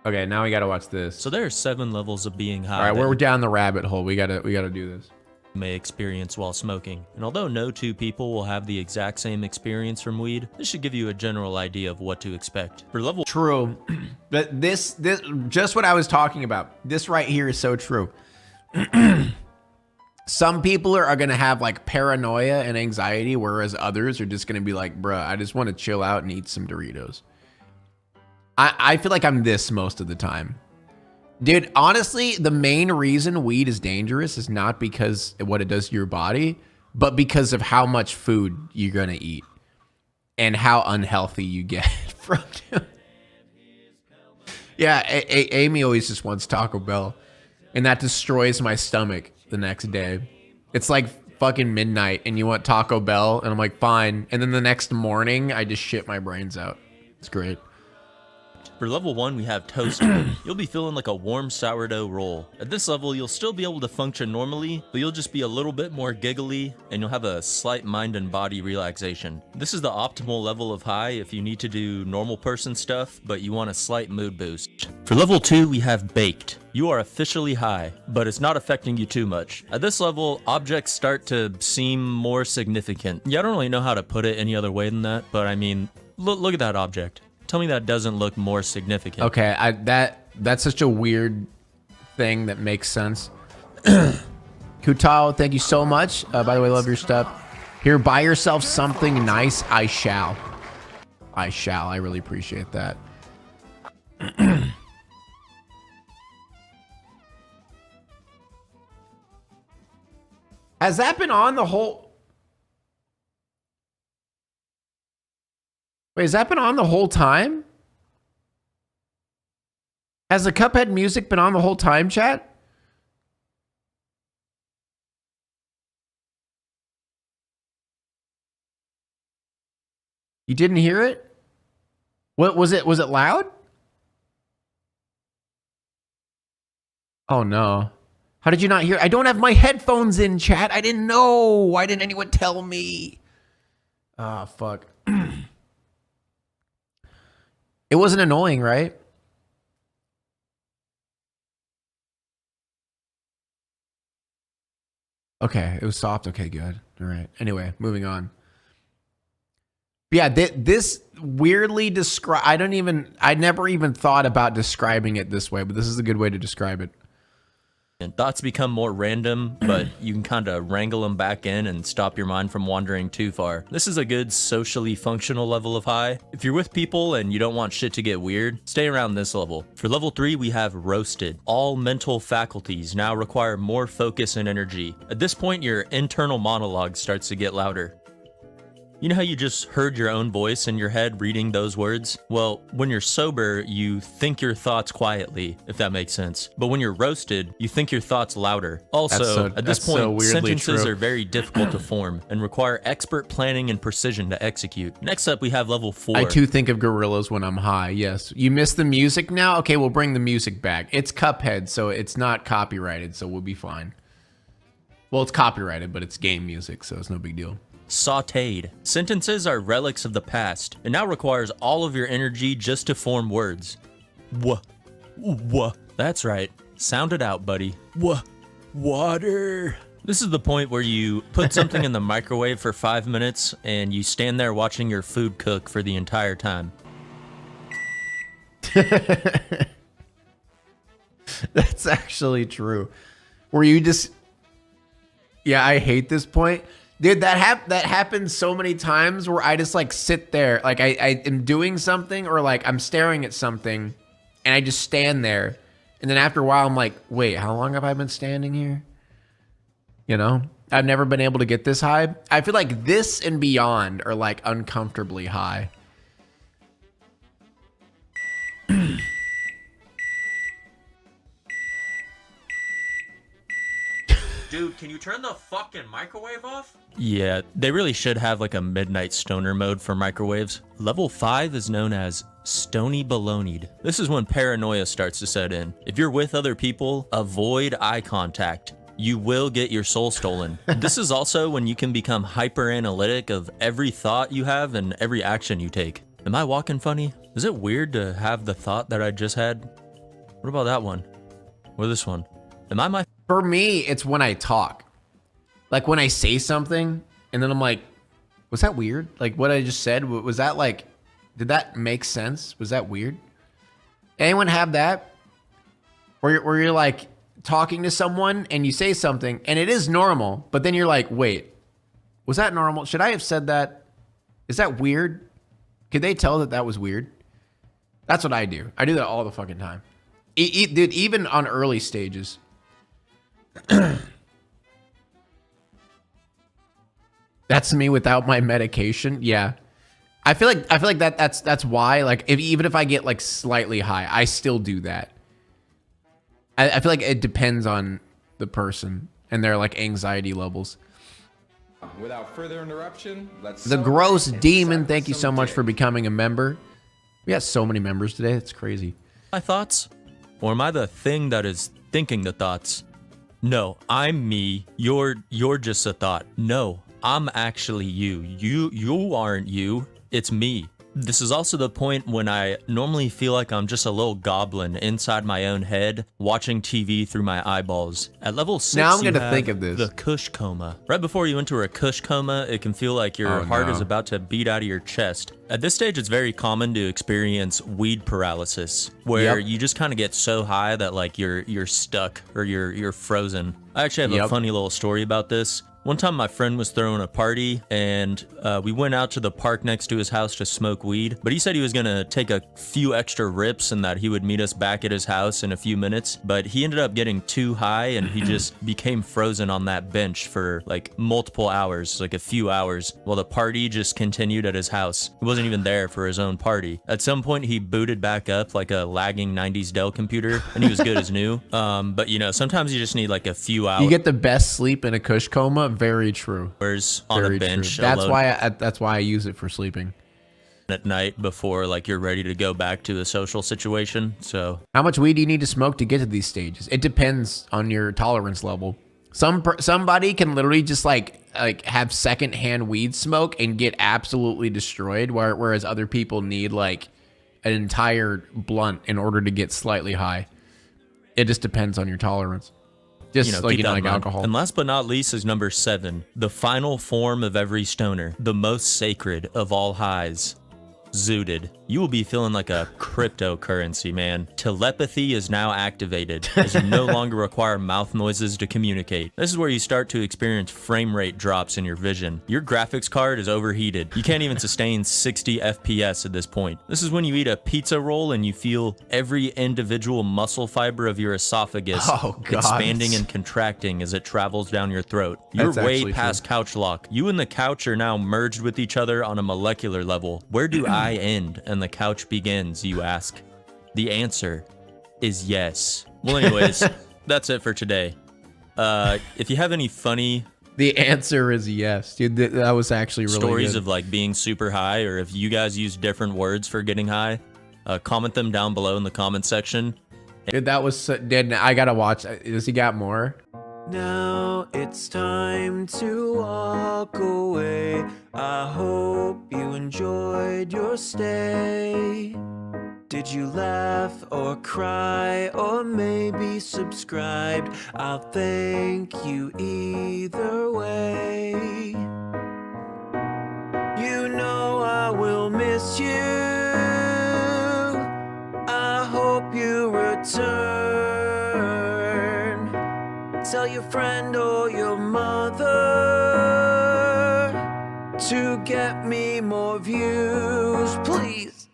Okay, now we gotta watch this. So there are 7 levels of being high. All right, we're down the rabbit hole. We gotta do this. May experience while smoking. And although no 2 people will have the exact same experience from weed, this should give you a general idea of what to expect. For level True, but this just what I was talking about. This right here is so true. Some people are gonna have like paranoia and anxiety, whereas others are just gonna be like, bruh, I just want to chill out and eat some Doritos. I feel like I'm this most of the time. Dude, honestly, the main reason weed is dangerous is not because of what it does to your body, but because of how much food you're gonna eat and how unhealthy you get from it. Yeah, Amy always just wants Taco Bell, and that destroys my stomach the next day. It's like fucking midnight, and you want Taco Bell, and I'm like, fine. And then the next morning, I just shit my brains out. It's great. For level 1, we have Toasted. You'll be feeling like a warm sourdough roll. At this level, you'll still be able to function normally, but you'll just be a little bit more giggly, and you'll have a slight mind and body relaxation. This is the optimal level of high if you need to do normal person stuff, but you want a slight mood boost. For level 2, we have Baked. You are officially high, but it's not affecting you too much. At this level, objects start to seem more significant. Yeah, I don't really know how to put it any other way than that, but I mean, look at that object. Tell me that doesn't look more significant. Okay, that's such a weird thing that makes sense. Kutao, thank you so much. By the way, love your stuff. Here, buy yourself something nice. I shall. I shall. I really appreciate that. Has that been on the whole... Wait, has that been on the whole time? Has the Cuphead music been on the whole time, chat? You didn't hear it? What was it? Was it loud? Oh no. How did you not hear? I don't have my headphones in, chat. I didn't know. Why didn't anyone tell me? Ah, fuck. It wasn't annoying, right? Okay, it was soft. Okay, good. All right. Anyway, moving on. Yeah, this weirdly describe. I never even thought about describing it this way, but this is a good way to describe it. And thoughts become more random, but you can kind of wrangle them back in and stop your mind from wandering too far. This is a good socially functional level of high. If you're with people and you don't want shit to get weird, stay around this level. For level 3, we have Roasted. All mental faculties now require more focus and energy. At this point, your internal monologue starts to get louder. You know how you just heard your own voice in your head reading those words? Well, when you're sober, you think your thoughts quietly, if that makes sense. But when you're roasted, you think your thoughts louder. Also, at this point, sentences are very difficult to form and require expert planning and precision to execute. Next up, we have level 4. I too think of gorillas when I'm high, yes. You missed the music now? Okay, we'll bring the music back. It's Cuphead, so it's not copyrighted, so we'll be fine. Well, it's copyrighted, but it's game music, so it's no big deal. Sautéed. Sentences are relics of the past. It now requires all of your energy just to form words. Wah. That's right. Sound it out, buddy. Water. This is the point where you put something in the microwave for 5 minutes and you stand there watching your food cook for the entire time. That's actually true. Where you just... Yeah, I hate this point. Dude, that happens so many times where I just like sit there, like I am doing something or like I'm staring at something and I just stand there. And then after a while, I'm like, wait, how long have I been standing here? You know, I've never been able to get this high. I feel like this and beyond are like uncomfortably high. Dude, can you turn the fucking microwave off? Yeah, they really should have like a midnight stoner mode for microwaves. Level 5 is known as Stoney Balogned. This is when paranoia starts to set in. If you're with other people, avoid eye contact. You will get your soul stolen. This is also when you can become hyper analytic of every thought you have and every action you take. Am I walking funny? Is it weird to have the thought that I just had? What about that one? Or this one? Am I my... For me, it's when I talk. Like when I say something and then I'm like, was that weird? Like what I just said, was that like, did that make sense? Was that weird? Anyone have that? Where you're like talking to someone and you say something and it is normal, but then you're like, wait, was that normal? Should I have said that? Is that weird? Could they tell that that was weird? That's what I do. I do that all the fucking time. Dude, even on early stages. That's me without my medication. Yeah. I feel like that's why, like, even if I get like slightly high, I still do that. I feel like it depends on the person and their like anxiety levels. Without further interruption, let's... The Gross Demon, thank you so much for becoming a member. We got so many members today. It's crazy. My thoughts? Or am I the thing that is thinking the thoughts? No, I'm me. You're just a thought. No, I'm actually you. You aren't you. It's me. This is also the point when I normally feel like I'm just a little goblin inside my own head, watching TV through my eyeballs. At level 6, now I'm you gonna have think of this. The Kush coma. Right before you enter a Kush coma, it can feel like your heart is about to beat out of your chest. At this stage, it's very common to experience weed paralysis, where you just kind of get so high that like you're stuck or you're frozen. I actually have a funny little story about this. One time my friend was throwing a party and we went out to the park next to his house to smoke weed, but he said he was gonna take a few extra rips and that he would meet us back at his house in a few minutes, but he ended up getting too high and he just became frozen on that bench for like multiple hours, like a few hours, while the party just continued at his house. He wasn't even there for his own party. At some point he booted back up like a lagging 90s Dell computer and he was good as new. But you know, sometimes you just need like a few hours. You get the best sleep in a Kush coma. Very true. On Very a bench. true. That's alone why I use it for sleeping. at night before like you're ready to go back to a social situation. So how much weed do you need to smoke to get to these stages? It depends on your tolerance level. Somebody can literally just like have secondhand weed smoke and get absolutely destroyed, whereas other people need like an entire blunt in order to get slightly high. It just depends on your tolerance. Just like, like alcohol. And last but not least is number 7, the final form of every stoner, the most sacred of all highs, zooted. You will be feeling like a cryptocurrency, man. Telepathy is now activated, as you no longer require mouth noises to communicate. This is where you start to experience frame rate drops in your vision. Your graphics card is overheated. You can't even sustain 60 FPS at this point. This is when you eat a pizza roll and you feel every individual muscle fiber of your esophagus expanding and contracting as it travels down your throat. You're way past couch lock. You and the couch are now merged with each other on a molecular level. Where do I end and the couch begins, you ask? The answer is yes. Well, anyways, that's it for today. If you have any funny... The answer is yes, dude. That was actually really stories good. of like being super high, or if you guys use different words for getting high, comment them down below in the comment section. Dude, that was... Dude, I gotta watch. Does he got more? Now it's time to walk away. I hope you enjoyed your stay. Did you laugh or cry or maybe subscribed? I'll thank you either way. You know I will miss you. I hope you return. Tell your friend or your mother to get me more views, please.